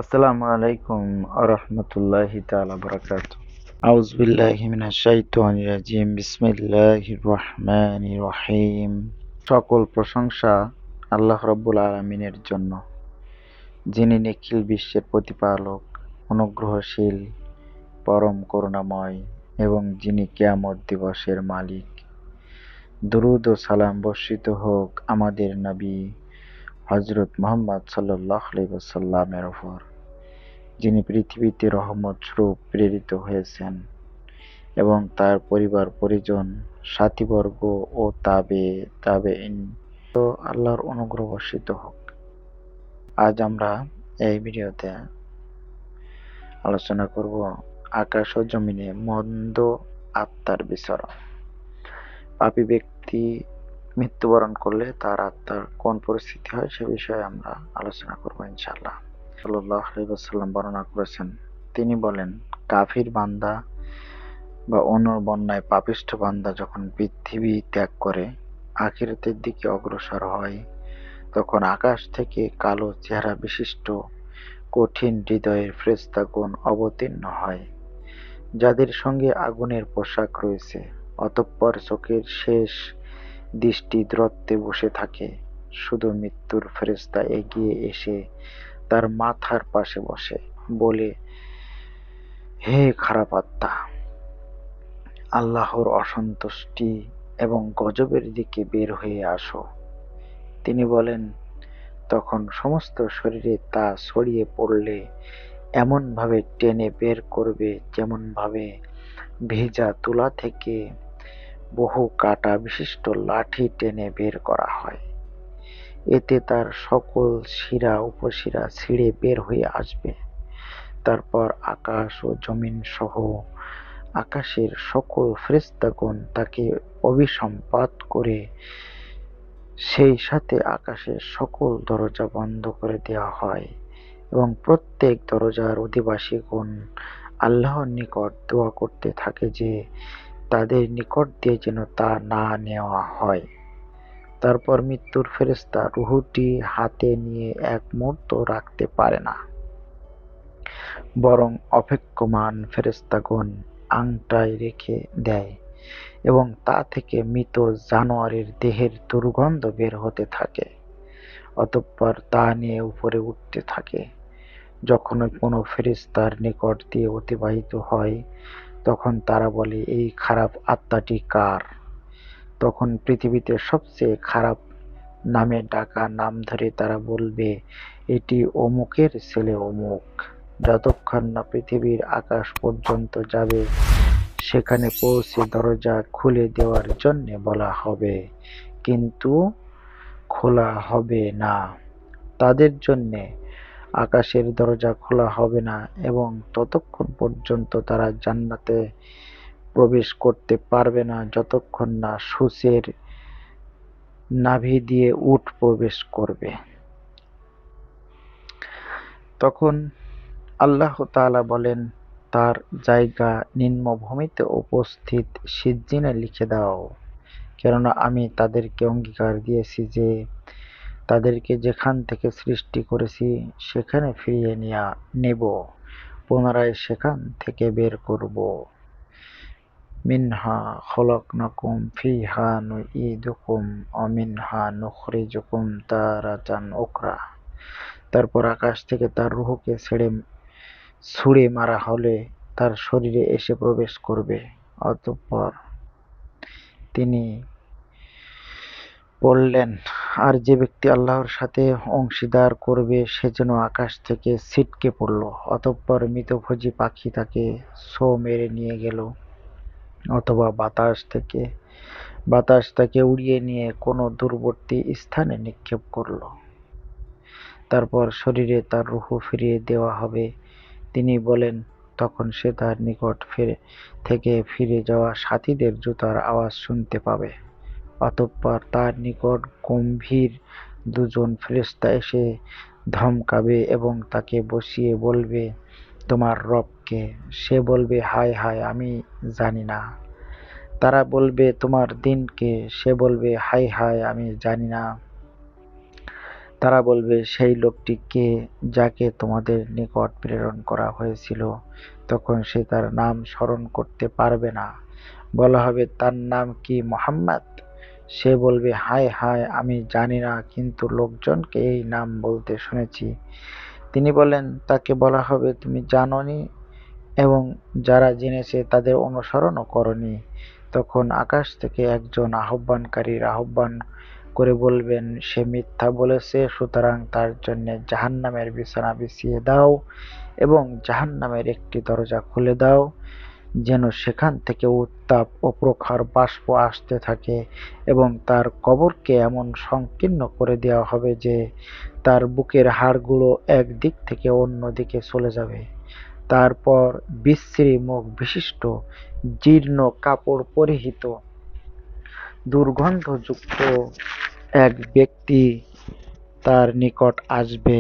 আসসালামু আলাইকুম আরহামতুল্লাহি তাআলা বারাকাতু। আউযু বিল্লাহি মিনাশ শাইতানির রাজিম। বিসমিল্লাহির রহমানির রহিম। সকল প্রশংসা আল্লাহ রাব্বুল আলামিনের জন্য, যিনি নিখিল বিশ্বের প্রতিপালক, অনুগ্রহশীল, পরম করুণাময় এবং যিনি কিয়ামত দিবসের মালিক। দুরূদ ও সালাম বর্ষিত হোক আমাদের নবী হযরত মুহাম্মদ সাল্লাল্লাহু আলাইহি ওয়াসাল্লামের উপর, যিনি পৃথিবীতে রহমত স্বরূপ প্রেরিত হয়েছেন, এবং তার পরিবার পরিজন, সাথীবর্গ ও তাবেঈন তো আল্লাহর অনুগ্রহ বর্ষিত হোক। আজ আমরা এই ভিডিওতে আলোচনা করব আকাশ ও জমিনে মন্দ আত্মার বিচরণ। পাপী ব্যক্তি মৃত্যুবরণ করলে তার আত্মার কোন পরিস্থিতি হয় সে বিষয়ে আমরা আলোচনা করব ইনশাআল্লাহ। সাল্লাল্লাহু আলাইহি ওয়াসাল্লাম বর্ণনা করেছেন, তিনি বলেন, কাফির বান্দা বা অন্যায় পাপিষ্ঠ বান্দা যখন পৃথিবী ত্যাগ করে আখিরাতের দিকে অগ্রসর হয়, তখন আকাশ থেকে কালো চেহারা বিশিষ্ট কঠিন হৃদয়ের ফেরেশতাগণ অবতীর্ণ হয়, যাদের সঙ্গে আগুনের পোশাক রয়েছে। অতঃপর চোখের শেষ দৃষ্টি দূরত্বে বসে থাকে। শুধু মৃত্যুর ফেরেশতা এগিয়ে এসে তার মাথার পাশে বসে, বলে, হে খারাপ আত্মা, আল্লাহর অসন্তুষ্টি এবং গজবের দিকে বের হয়ে আসো। তিনি বলেন, তখন সমস্ত শরীরে তা ছড়িয়ে পড়লে এমনভাবে টেনে বের করবে যেমনভাবে ভেজা তুলা থেকে বহু কাঁটা বিশিষ্ট লাঠি টেনে বের করা হয়। এতে তার সকল শিরা উপশিরা ছিঁড়ে বের হয়ে আসবে। তারপর আকাশ ও জমিন সহ আকাশের সকল ফেরেশতাগণ তাকে অভিসম্পাত করে সেই সাথে আকাশের সকল দরজা বন্ধ করে দেওয়া হয়, এবং প্রত্যেক দরজার অধিবাসীগণ আল্লাহর নিকট দোয়া করতে থাকে যে তাদের নিকট দিয়ে যেন তা না নেওয়া হয়। তারপর মৃত্যুর ফেরেশতা রূহটি হাতে নিয়ে এক মুহূর্ত রাখতে পারে না, বরং অপেক্ষমান ফেরেশতাগণ আংটায় রেখে দেয়, এবং তা থেকে মৃত জানোয়ারের দেহের দুর্গন্ধ বের হতে থাকে। অতঃপর তা নিয়ে উপরে উঠতে থাকে। যখন কোনো ফেরেশতার নিকট দিয়ে অতিবাহিত হয়, তখন তারা বলে, এই খারাপ আত্মাটি কার? তখন পৃথিবীতে সবচেয়ে খারাপ নামে ডাকা নাম ধরে তারা বলবে, এটি অমুকের ছেলে অমুক। যতক্ষণ না পৃথিবীর আকাশ পর্যন্ত যাবে, সেখানে পৌঁছে দরজা খুলে দেওয়ার জন্য বলা হবে, কিন্তু খোলা হবে না। তাদের জন্য আকাশের দরজা খোলা হবে না, এবং ততক্ষণ পর্যন্ত তারা জান্নাতে প্রবেশ করতে পারবে না যতক্ষণ না সূচের নাভি দিয়ে উট প্রবেশ করবে। তখন আল্লাহ তাআলা বলেন, তার জায়গা নিম্নভূমিতে উপস্থিত সিজ্জিনে লিখে দাও, কেননা আমি তাদেরকে অঙ্গীকার দিয়েছি যে তাদেরকে যেখান থেকে সৃষ্টি করেছি সেখানে ফিরিয়ে নেব, পুনরায় সেখান থেকে বের করব। মিনহা খলাকনাকুম ফিহা নুঈদুকুম ওয়া মিনহা নুখরিজুকুম তারাতান উখরা। তারপর আকাশ থেকে তার রূহকে ছুঁড়ে মারা হলে তার শরীরে এসে প্রবেশ করবে। অতঃপর তিনি বললেন, আর যে ব্যক্তি আল্লাহর সাথে অংশীদার করবে সে যেন আকাশ থেকে ছিটকে পড়ল। অতঃপর মৃতভোজী পাখি তাকে ছো মেরে নিয়ে গেল, অথবা বাতাস তাকে উড়িয়ে নিয়ে কোনো দূরবর্তী স্থানে নিক্ষেপ করল। তারপর শরীরে তার রূহ ফিরিয়ে দেওয়া হবে। তিনি বলেন, তখন সে তার নিকট থেকে ফিরে যাওয়া সাথীদের জুতার আওয়াজ শুনতে পাবে। অতঃপর তার নিকট গম্ভীর দুজন ফেরেশতা এসে ধমকাবে এবং তাকে বসিয়ে বলবে, তোমার রব কে? সে বলবে, হায় হায়, আমি জানি না। তারা বলবে, তোমার দিন কে? সে বলবে, হায় হায়, আমি জানি না। তারা বলবে, সেই লোকটি কে যাকে তোমাদের নিকট প্রেরণ করা হয়েছিল? তখন সে তার নাম স্মরণ করতে পারবে না। বলা হবে, তার নাম কি মুহাম্মদ? সে বলবে, হায় হায়, আমি জানি না, কিন্তু লোকজনকে এই নাম বলতে শুনেছি। তিনি বলেন, তাকে বলা হবে, তুমি জানোনি এবং যারা জেনেছে তাদের অনুসরণও করনি। তখন আকাশ থেকে একজন আহ্বানকারীর আহ্বান করে বলবেন, সে মিথ্যা বলেছে, সুতরাং তার জন্য জাহান্নামের বিছানা বিছিয়ে দাও এবং জাহান্নামের একটি দরজা খুলে দাও, যেন সেখান থেকে উত্তাপ ও প্রখর বাষ্প আসতে থাকে, এবং তার কবরকে এমন সংকীর্ণ করে দেওয়া হবে যে তার বুকের হাড়গুলো এক দিক থেকে অন্য দিকে চলে যাবে। তারপর বিশ্রী মুখ বিশিষ্ট, জীর্ণ কাপড় পরিহিত, দুর্গন্ধযুক্ত এক ব্যক্তি তার নিকট আসবে।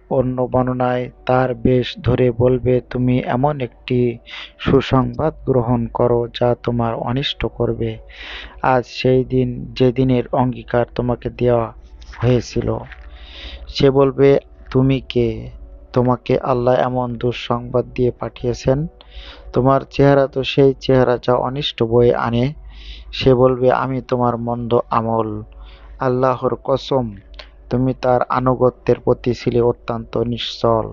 অন্য বর্ণনায় তার বেশ ধরে বলবে, তুমি এমন একটি সুসংবাদ গ্রহণ করো যা তোমার অনিষ্ট করবে। আজ সেই দিন, যেদিনের অঙ্গীকার তোমাকে দেওয়া হয়েছিল। সে বলবে, তুমি কে? তোমাকে আল্লাহ এমন দুঃসংবাদ দিয়ে পাঠিয়েছেন। তোমার চেহারা তো সেই চেহারা যা অনিষ্ট বয়ে আনে। সে বলবে, আমি তোমার মন্দ আমল। আল্লাহর কসম, তুমি তার আনুগত্যের প্রতি ছিলে অত্যন্ত নিশ্চল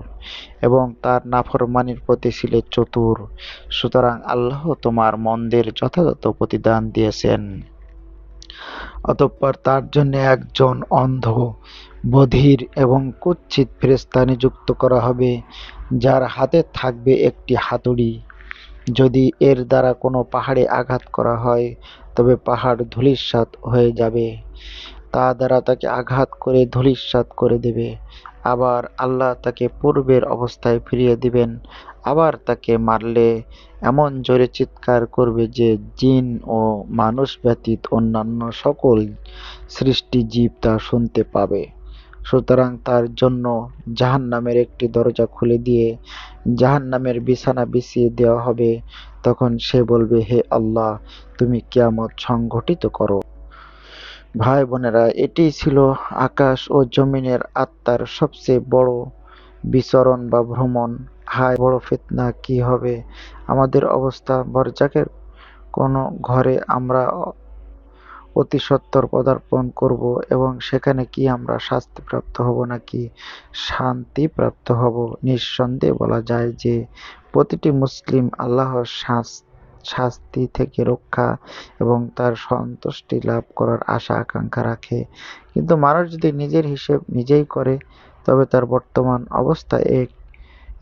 এবং তার নাফরমানির প্রতি ছিলে চতুর। সুতরাং আল্লাহ তোমার মন্দের যথাযথ প্রতিদান দিয়েছেন। অতঃপর তার জন্য একজন অন্ধ, বধির এবং কুৎসিত ফেরেশতা নিযুক্ত করা হবে, যার হাতে থাকবে একটি হাতুড়ি। যদি এর দ্বারা কোনো পাহাড়ে আঘাত করা হয়, তবে পাহাড় ধূলিসাৎ হয়ে যাবে। তা দ্বারা তাকে আঘাত করে ধূলিসাৎ করে দেবে। আবার আল্লাহ তাকে পূর্বের অবস্থায় ফিরিয়ে দিবেন। আবার তাকে মারলে এমন জোরে চিৎকার করবে যে জিন ও মানুষ ব্যতীত অন্যান্য সকল সৃষ্টি জীব তা শুনতে পাবে। সুতরাং তার জন্য জাহান্নামের একটি দরজা খুলে দিয়ে জাহান্নামের বিছানা বিছিয়ে দেওয়া হবে। তখন সে বলবে, হে আল্লাহ, তুমি কিয়ামত সংঘটিত করো। ভাই বোনেরা, এটিই ছিল আকাশ ও জমিনের আত্মার সবচেয়ে বড় বিচরণ বা ভ্রমণ। হায় বড় ফিতনা, কি হবে আমাদের অবস্থা? বরজাকের কোনো ঘরে আমরা অতি সত্বর পদার্পণ করব এবং সেখানে কি আমরা শাস্তিপ্রাপ্ত হব নাকি শান্তিপ্রাপ্ত হব? নিঃসন্দেহে বলা যায় যে প্রতিটি মুসলিম আল্লাহর শাস্তি থেকে রক্ষা এবং তার সন্তুষ্টি লাভ করার আশা আকাঙ্ক্ষা রাখে। কিন্তু মানুষ যদি নিজের হিসেব নিজেই করে, তবে তার বর্তমান অবস্থায়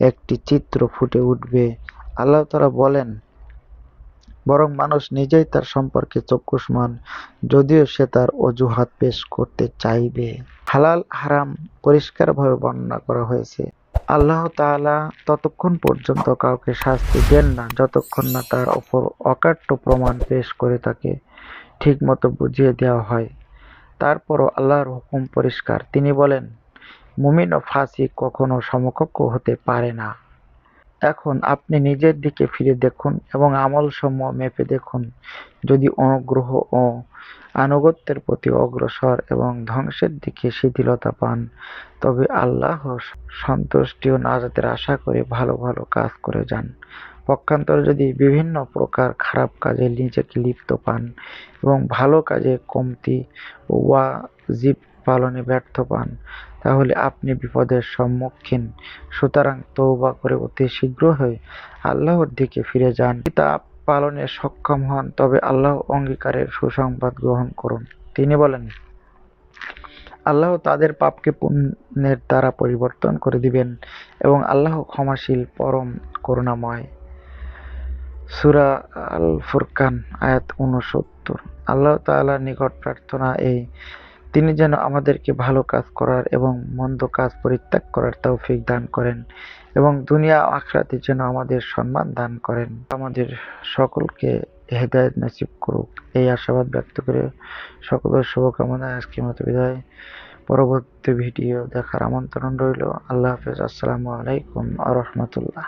একটি চিত্র ফুটে উঠবে। আল্লাহ তাআলা বলেন, বরং মানুষ নিজেই তার সম্পর্কে চক্ষুষ্মান, যদিও সে তার অজুহাত পেশ করতে চাইবে। হালাল হারাম পরিষ্কারভাবে বর্ণনা করা হয়েছে। আল্লাহ তাআলা ততক্ষণ পর্যন্ত কাউকে শাস্তি দেন না যতক্ষণ না তার ওপর অকাট্য প্রমাণ পেশ করে তাকে ঠিকমতো বুঝিয়ে দেওয়া হয়। তারপরও আল্লাহর হুকুম পরিষ্কার। তিনি বলেন, মুমিন ও ফাসিক কখনো সমকক্ষ হতে পারে না। এখন আপনি নিজের দিকে ফিরে দেখুন এবং আমলসমূহ মেপে দেখুন। যদি অনুগ্রহ ও আনুগত্যের প্রতি অগ্রসর এবং ধ্বংসের দিকে শিথিলতা পান, তবে আল্লাহর সন্তুষ্টি ও নাজাতের আশা করে ভালো ভালো কাজ করে যান। পক্ষান্তরে যদি বিভিন্ন প্রকার খারাপ কাজে নিজেকে লিপ্ত পান এবং ভালো কাজে কমতি ও ওয়াজিব পালনে ব্যর্থ পান, তাহলে আপনি বিপদের সম্মুখীন। সুতরাং তওবা করে অতি শীঘ্রই আল্লাহর দিকে ফিরে যান। যদি তা পালনে সক্ষম হন, তবে আল্লাহ অঙ্গীকারের সুসংবাদ গ্রহণ করুন। তিনি বলেন, আল্লাহ তাদের পাপকে পুণ্যের দ্বারা পরিবর্তন করে দিবেন এবং আল্লাহ ক্ষমাশীল, পরম করুণাময়। সূরা আল ফুরকান আয়াত ৬৯। আল্লাহ তাআলার নিকট প্রার্থনা এই, তিনি যেন আমাদেরকে ভালো কাজ করার এবং মন্দ কাজ পরিত্যাগ করার তৌফিক দান করেন এবং দুনিয়া ও আখিরাতে যেন আমাদের সম্মান দান করেন। আমাদের সকলকে হেদায়েত নসিব করুক, এই আশাবাদ ব্যক্ত করে সকলের শুভকামনায় আজকের মতো বিদায়। পরবর্তী ভিডিও দেখার আমন্ত্রণ রইল। আল্লাহ হাফেজ। আসসালামু আলাইকুম ওয়া রাহমাতুল্লাহ।